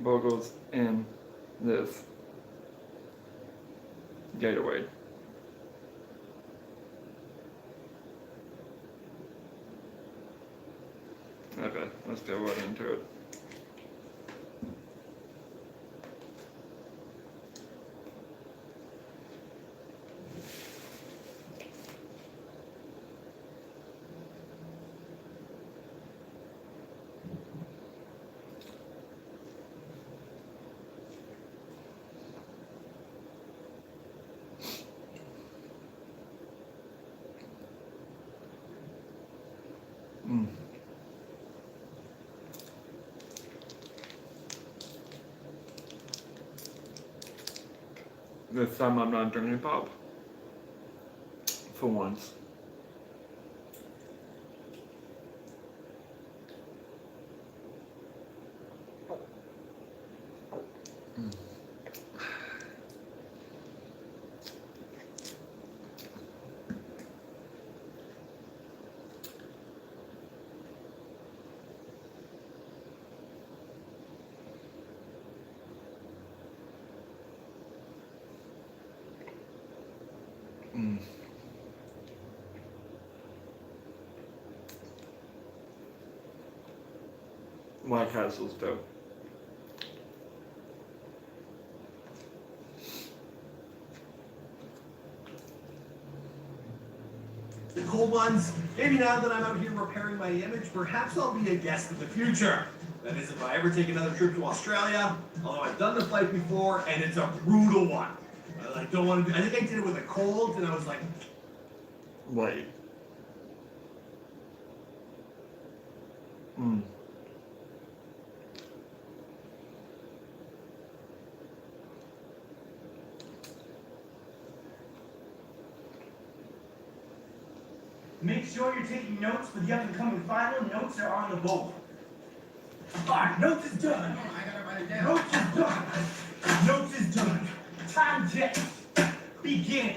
Boggles in this Gatorade. Okay, let's go right into it. This time I'm not drinking pop. For once. White Castle's dope. The cool ones, maybe now that I'm out here repairing my image, perhaps I'll be a guest of the future. That is, if I ever take another trip to Australia, although I've done the flight before, and it's a brutal one. I don't want to do, I think I did it with a cold, and I was like... Wait. Make sure you're taking notes for the up-and-coming final. Notes are on the board. Alright, notes is done. I gotta write it down. Notes is done. Notes is done. Time check. Begin.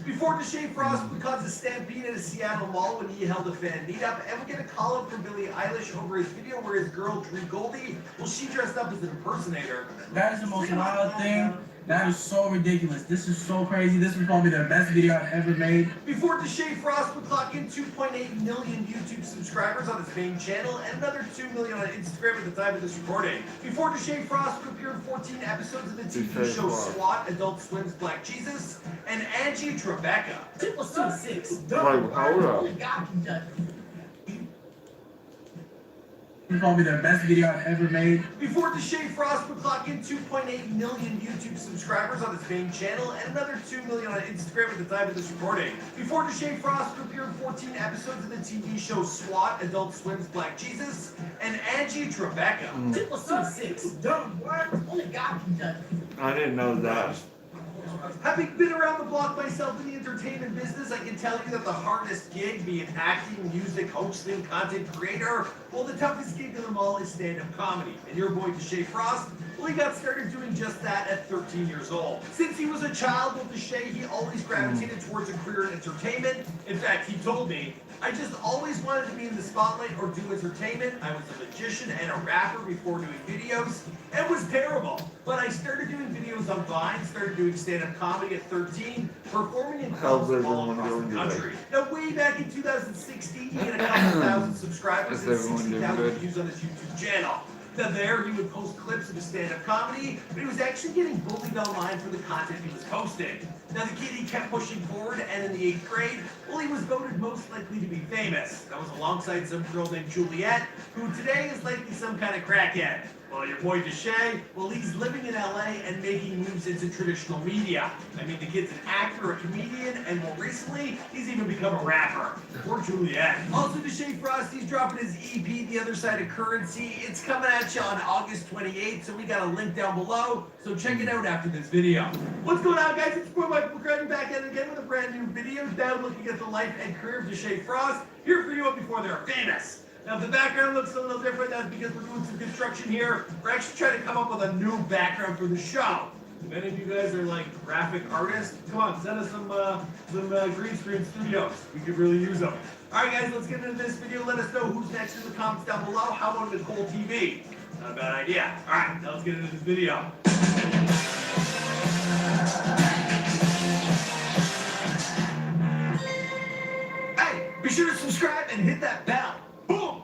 Before Deshae Frost caused a stampede at a Seattle mall when he held a fan meetup, and we get a call out from Billie Eilish over his video where his girl Drew Goldie, well, she dressed up as an impersonator. That is the most wild thing. That is so ridiculous. This is so crazy. This was probably the best video I've ever made. Before Deshae Frost would clock in 2.8 million YouTube subscribers on his main channel and another 2 million on Instagram at the time of this recording. Before Deshae Frost would appear in 14 episodes of the TV show SWAT, Adult Swim's Black Jesus, and Angie Tribeca. 2 + 2 is 6. Hold up. Only God can judge. This was probably the best video I've ever made. Before Deshae Frost would clock in 2.8 million YouTube subscribers on his main channel and another 2 million on Instagram at the time of this recording. Before Deshae Frost would appear in 14 episodes of the TV show SWAT, Adult Swim's Black Jesus, and Angie Tribeca. 2 + 2 is 6. Dumb what? Only God can judge. I didn't know that. Having been around the block myself in the entertainment business, I can tell you that the hardest gig, be it acting, music, hosting, content creator, well, the toughest gig of them all is stand-up comedy. And your boy Deshae Frost, well, he got started doing just that at 13 years old. Since he was a child with Deshae, he always gravitated towards a career in entertainment. In fact, he told me, I just always wanted to be in the spotlight or do entertainment. I was a magician and a rapper before doing videos. It was terrible. But I started doing videos on Vine, started doing stand-up comedy at 13, performing in clubs all across the country. Now, way back in 2016, he had a couple thousand subscribers and 60,000 views on his YouTube channel. Now there, he would post clips of his stand-up comedy, but he was actually getting bullied online for the content he was posting. Now the kid, he kept pushing forward, and in the 8th grade, well, he was voted most likely to be famous. That was alongside some girl named Juliet, who today is likely some kind of crackhead. Well, your boy Deshae, well, he's living in LA and making moves into traditional media. I mean, the kid's an actor, a comedian, and more recently, he's even become a rapper. Poor Juliet. Also, Deshae Frost, he's dropping his EP, The Other Side of Currency. It's coming at you on August 28th, so we got a link down below, so check it out after this video. What's going on, guys? It's Boy Mike McGregor back at it again with a brand new video, now looking at the life and career of Deshae Frost, here for you before they're famous. Now, if the background looks a little different, that's because we're doing some construction here. We're actually trying to come up with a new background for the show. If any of you guys are like graphic artists, come on, send us some green screen studios. We could really use them. All right, guys, let's get into this video. Let us know who's next in the comments down below. How about Nicole TV? Not a bad idea. Alright, now let's get into this video. Hey, be sure to subscribe and hit that bell. Boom!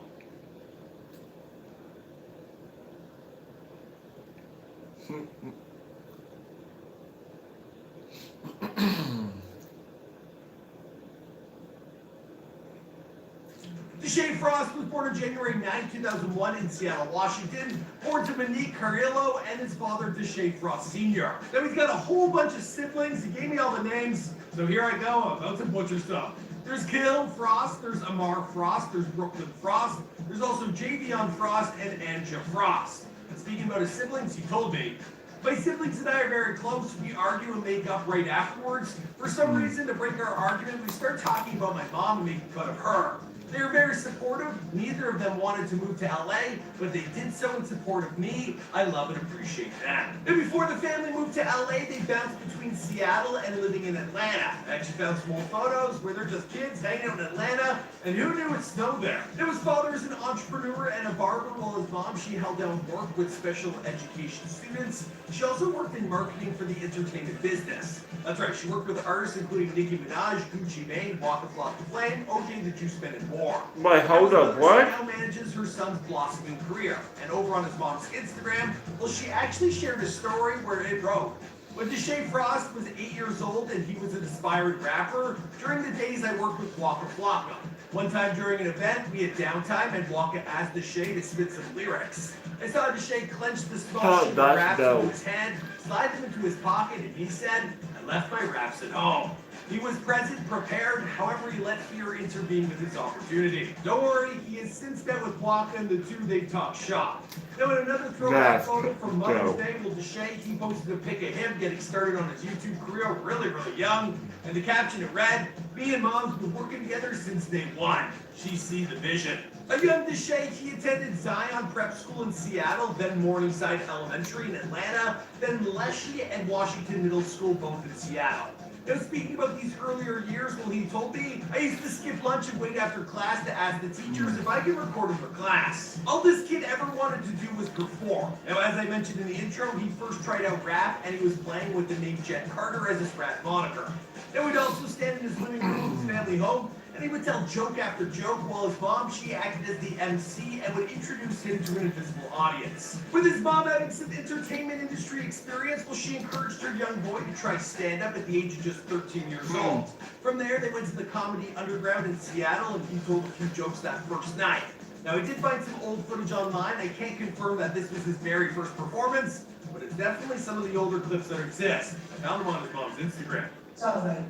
Deshae Frost was born on January 9, 2001 in Seattle, Washington, born to Monique Carrillo and his father, Deshae Frost Sr. Now he's got a whole bunch of siblings. He gave me all the names, so here I go. I'm about to butcher stuff. There's Gil Frost, there's Amar Frost, there's Brooklyn Frost, there's also Javion Frost and Anja Frost. And speaking about his siblings, he told me, my siblings and I are very close. We argue and make up right afterwards. For some reason, to break our argument, we start talking about my mom and making fun of her. They were very supportive. Neither of them wanted to move to LA, but they did so in support of me. I love and appreciate that. And before the family moved to LA, they bounced between Seattle and living in Atlanta. I actually found some old photos where they're just kids hanging out in Atlanta, and who knew it snowed there? And his father is an entrepreneur and a barber, while his mom, she held down work with special education students. She also worked in marketing for the entertainment business. That's right, she worked with artists including Nicki Minaj, Gucci Mane, Waka Flocka Flame, OJ the Juice Man, and more. Wait, hold up, what? She now manages her son's blossoming career. And over on his mom's Instagram, well, she actually shared a story where it wrote, when Deshae Frost was 8 years old and he was an aspiring rapper, during the days I worked with Waka Flocka. One time during an event, we had downtime and Waka asked Deshae to spit some lyrics. I saw Deshae clench the small sheet of raps into his hand, slide them into his pocket, and he said, I left my raps at home. He was present, prepared, however he let fear intervene with his opportunity. Don't worry, he has since met with Waka and the two they talk shop. Now in another throwback photo from Mother's Day, well, Deshae, he posted a pic of him getting started on his YouTube career really, really young. And the caption it read, me and Mom's been working together since day one. She sees the vision. A young Deshae, he attended Zion Prep School in Seattle, then Morningside Elementary in Atlanta, then Leslie and Washington Middle School, both in Seattle. Now, speaking about these earlier years, well, he told me, I used to skip lunch and wait after class to ask the teachers if I could record him for class. All this kid ever wanted to do was perform. Now, as I mentioned in the intro, he first tried out rap, and he was playing with the name Jet Carter as his rap moniker. Now, he'd also stand in his living room of his family home, and he would tell joke after joke while his mom, she acted as the MC and would introduce him to an invisible audience. With his mom having some entertainment industry experience, well, she encouraged her young boy to try stand-up at the age of just 13 years old. From there, they went to the Comedy Underground in Seattle, and he told a few jokes that first night. Now, I did find some old footage online. I can't confirm that this was his very first performance, but it's definitely some of the older clips that exist. I found them on his mom's Instagram. So I was like,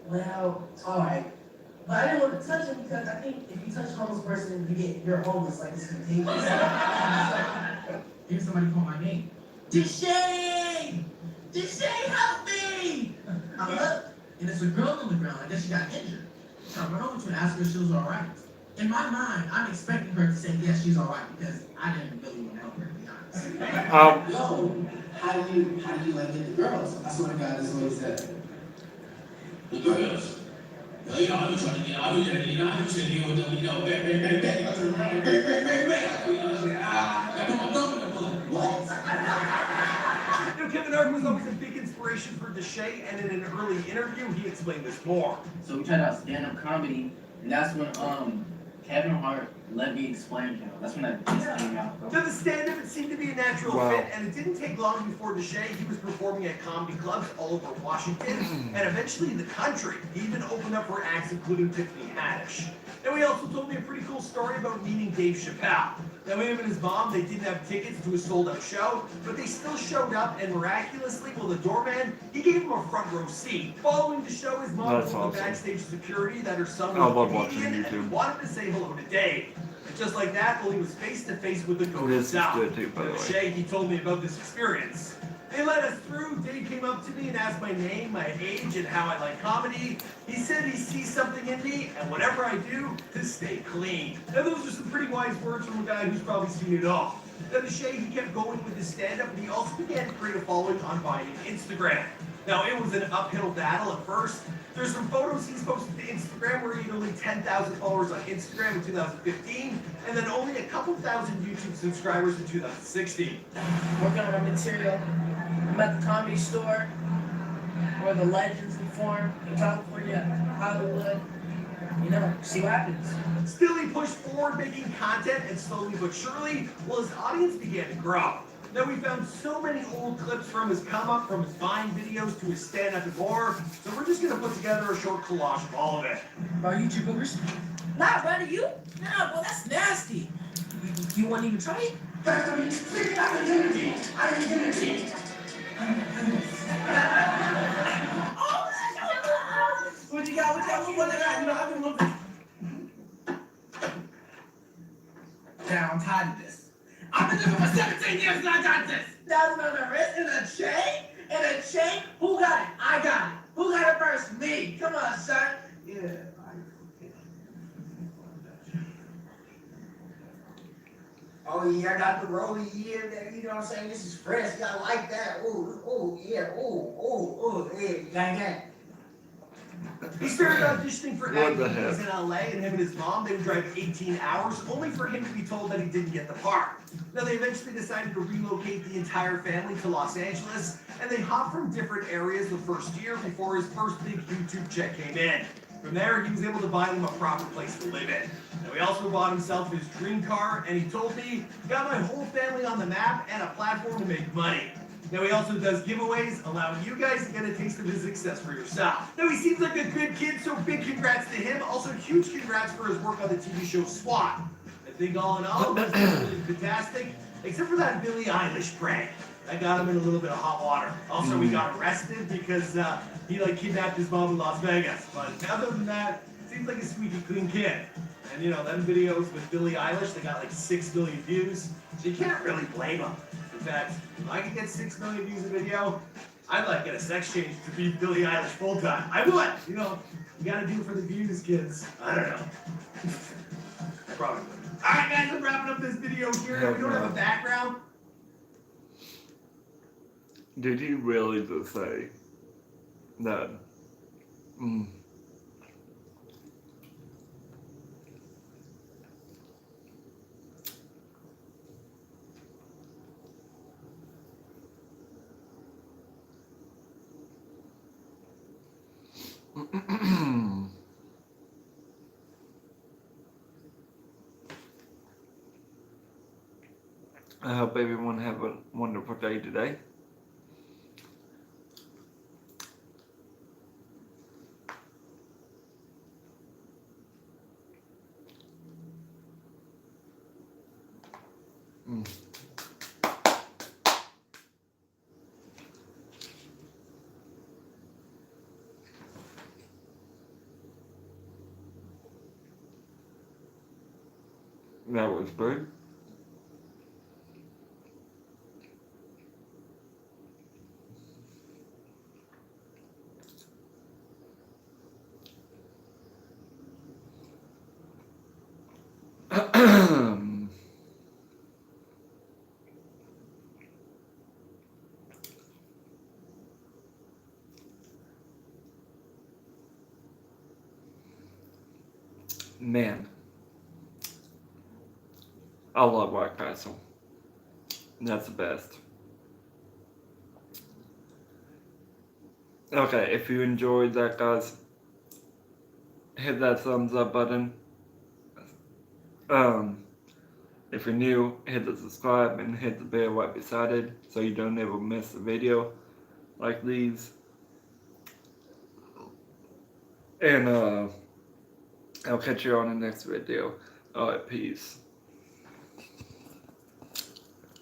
well, alright. But I didn't want to touch him because I think if you touch a homeless person, you're homeless, like it's contagious. Here's somebody call my name. Deshae! Deshae, help me! I look, and there's a girl on the ground. I guess she got injured. So I run over to her and asked her if she was alright. In my mind, I'm expecting her to say, yes, she's alright, because I didn't really want to help her, to be honest. So, how do you like get the girls? I swear to God, that's what he said. The girls. You know, I'm trying to get out of there, you know, I'm sitting here with them, you know, bang, bang, bang, bang. I turn around, bang, bang, bang, bang. You know, I say, I put my thumb in the bullet. What? You know, Kevin Hart was always a big inspiration for Deshae, and in an early interview, he explained this more. So we tried out stand-up comedy, and that's when Kevin Hart let me explain him. That's when that piece came out. To the stand-up, it seemed to be a natural fit, and it didn't take long before Deshae, he was performing at comedy clubs all over Washington, and eventually the country. He even opened up for acts including Tiffany Haddish. Now, he also told me a pretty cool story about meeting Dave Chappelle. Now, him and his mom, they didn't have tickets to a sold-out show, but they still showed up, and miraculously, well, the doorman, he gave him a front row seat. Following the show, his mom told the backstage security that her son was a comedian and wanted to say hello to Dave. And just like that, well, he was face-to-face with the goat himself. Deshae, he told me about this experience. They let us through. Dave came up to me and asked my name, my age, and how I like comedy. He said he sees something in me, and whatever I do, to stay clean. Now, those are some pretty wise words from a guy who's probably seen it all. Now, Deshae, he kept going with his stand-up, and he also began to create a following on Vine and Instagram. Now, it was an uphill battle at first. There's some photos he's posted to Instagram where he had only 10,000 followers on Instagram in 2015, and then only a couple thousand YouTube subscribers in 2016. Working on my material. I'm at the Comedy Store, where the legends perform in California, Hollywood. You know, see what happens. Still, he pushed forward making content, and slowly but surely, well, his audience began to grow. Now, we found so many old clips from his come up, from his Vine videos to his stand up and more, so we're just gonna put together a short collage of all of it. About you, Cheeseburgers? Nah, brother, you? Nah, boy, that's nasty. You want to even try it? What you got? What you got? You know, I've been looking. Down, I'm tired of this. I've been living for 17 years and I got this. $1,000 on the wrist and a chain? And a chain? Who got it? I got it. Who got it first? Me. Come on, son. Yeah. Oh yeah, I got the rolling year that, you know what I'm saying? This is fresh. I like that. Ooh, yeah, ooh, yeah, gang. He started auditioning for What acting the when he was heck? in LA, and him and his mom, they would drive 18 hours, only for him to be told that he didn't get the part. Now, they eventually decided to relocate the entire family to Los Angeles, and they hopped from different areas the first year before his first big YouTube check came in. From there, he was able to buy them a proper place to live in. Now, he also bought himself his dream car, and he told me, got my whole family on the map and a platform to make money. Now, he also does giveaways, allowing you guys to get a taste of his success for yourself. Now, he seems like a good kid, so big congrats to him. Also, huge congrats for his work on the TV show SWAT. I think all in all, it was really fantastic, except for that Billie Eilish prank. That got him in a little bit of hot water. Also, he got arrested because he kidnapped his mom in Las Vegas. But other than that, seems like a squeaky clean kid. And you know, them videos with Billie Eilish, they got like 6 million views. So you can't really blame him. In fact, if I could get 6 million views a video, I'd like get a sex change to be Billie Eilish full time. I would. You know, you gotta do it for the views, kids. I don't know. I probably would. Alright guys, I'm wrapping up this video here. We don't have a background. Did you really just say that? I hope everyone have a wonderful day today. That was good. Man, I love White Castle. That's the best. Okay, if you enjoyed that, guys, hit that thumbs up button. If you're new, hit the subscribe and hit the bell right beside it so you don't ever miss a video like these. And I'll catch you on the next video. Alright, peace.